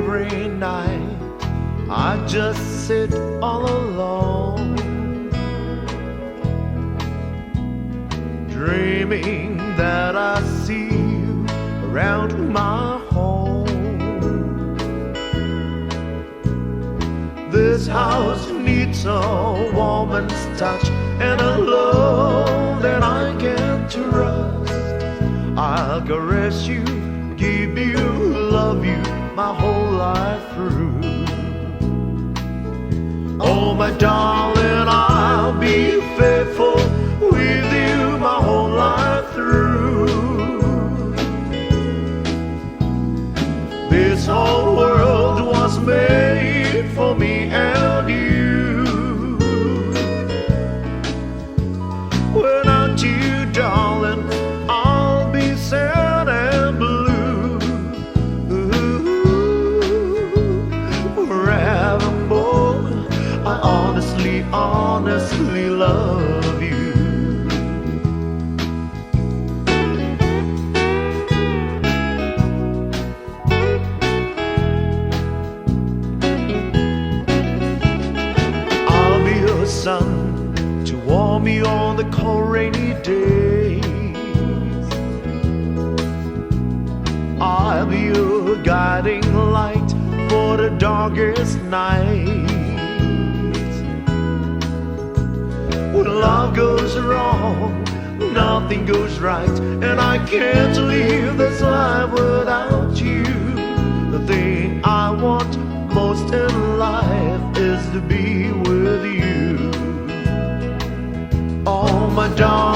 every night I just sit all alone, dreaming that I see you around my home. This house needs a woman's touch and a love that I can trust. I'll caress you, give you, love you my whole life through. Oh my darling, I'll be faithful with you my whole life through. This whole world was made for me and you. Without you, darling, I'll be sad and blue. Forevermore, I honestly, honestly love you. I'll be your sun to warm you on the cold rainy days. I'll be your guiding light for the darkest night. When love goes wrong, nothing goes right, and I can't live this life without you. The thing I want most in life is to be with you. Oh my darling,